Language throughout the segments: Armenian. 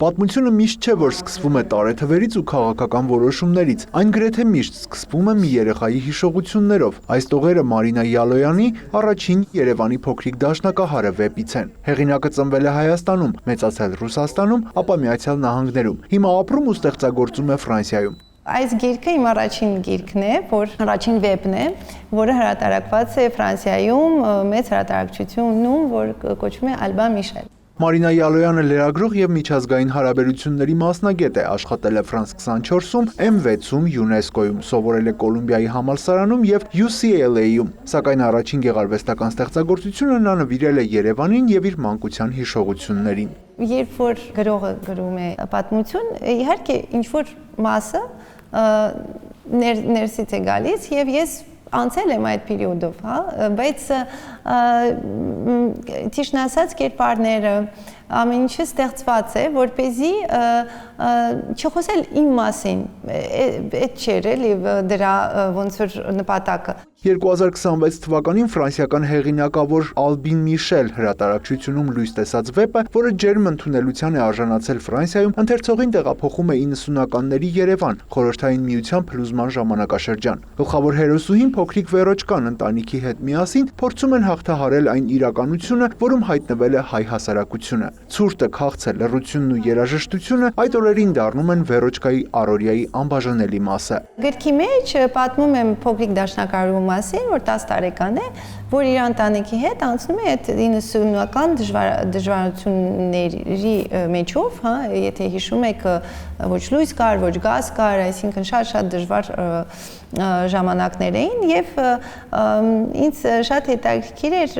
Պատմությունը միշտ չէ, որ սկսվում է տարեթվերից ու քաղաքական որոշումներից, այն գրեթե միշտ սկսվում է մի երեխայի հիշողություններով։ Այս տողերը Մարինա Յալոյանի առաջին Երևանի փոքրիկ դաշնակահարը վեպից են։ Հեղինակը ծնվել է Հայաստանում, մեծացել Ռուսաստանում, ապա Միացյալ Նահանգներում։ Հիմա ապրում ու ստեղծագործում է Ֆրանսիայում։ Այս գիրքը իմ առաջին գիրքն է, առաջին վեպն է, որը հրատարակված է Ֆրանսիայում մեծ հրատարակչությունում, որ կոչվում է Ալբա Միշել։ Մարինա Յալոյանը լրագրող եւ միջազգային հարաբերությունների մասնագետ է, աշխատել է France 24-ում, M6-ում, ՅՈՒՆԵՍԿՕ-ում, սովորել է Կոլումբիայի համալսարանում եւ UCLA-ում, սակայն առաջին գեղարվեստական ստեղծագործությունը նա նվիրել է Երևանին եւ իր մանկության հիշողություններին։ Երբ որ գրողը գրում է պատմություն, իհարկե ինչ-որ մասը ներսից է գալիս եւ ես անցել եմ այդ պերիոդով, հա, բայց ճիշտն ասած կերպարները ամեն ինչը ստեղծված է, որպեսզի չխոսել իմ մասին, այդ չէր էլի դրա ոնց որ նպատակը։ 2026 թվականին ֆրանսիական հեղինակավոր Ալբին Միշել հրատարակչությունում լույս տեսած վեպը, որը ջերմ ընդունելության է արժանացել Ֆրանսիայում, ընթերցողին տեղափոխում է 90-ականների Երևան, Խորհրդային Միության փլուզման ժամանակաշրջան։ Գլխավոր հերոսուհին փոքրիկ վեռոջկան ընտանիքի հետ միասին փորձում են հաղթահարել այն իրականությունը, որում հայտնվել է հայ հասարակությունը։ Ցուրտը, քաղցը, լռությունն ու երաժշտությունը այդ օրերին դառնում են վեռոջկայի առօրյայի անբաժանելի մասը։ Գրքի մեջ պատմում եմ փոքրիկ դաշնակահարու մասին, որ 10 տարեկան է, որ իր ընտանիքի հետ անցնում է այդ 90-ական դժվարությունների մեջով, հա, եթե հիշում եք, ոչ լույս կար, ոչ գազ կար, այսինքն շատ դժվար ժամանակներ էին եւ ինձ շատ հետաքրքիր էր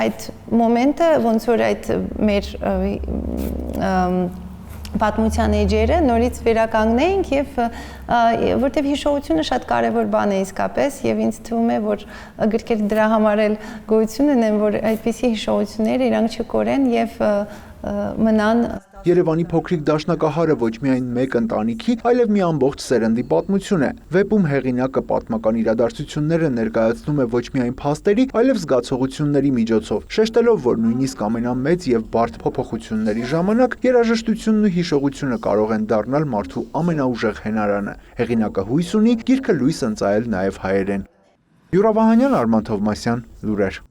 այդ մոմենտը, ոնց որ այդ մեր պատմության էջերը նորից վերականգնեինք եւ որտեւ հիշողությունը շատ կարեւոր բան է իսկապես եւ ինձ թվում է որ գրքերը դրա համար էլ գոյություն ունեն որ այդպիսի հիշողությունները իրանք չկորեն եւ մնան։ Երևանի փոքրիկ դաշնակահարը ոչ միայն մեկ ընտանիքի, այլև մի ամբողջ սերնդի պատմություն է։ Վեպում հեղինակը պատմական իրադարձությունները ներկայացնում է ոչ միայն փաստերի, այլև զգացողությունների միջոցով, շեշտելով, որ նույնիսկ ամենամեծ եւ բարդ փոփոխությունների ժամանակ երաժշտությունն ու հիշողությունը կարող են դառնալ մարդու ամենաուժեղ հենարանը։ Հեղինակը հույս ունի գիրքը լույս ընծայել նաեւ հայերեն։ Յուրա Վահանյան, Արման Թովմասյան, լուրեր։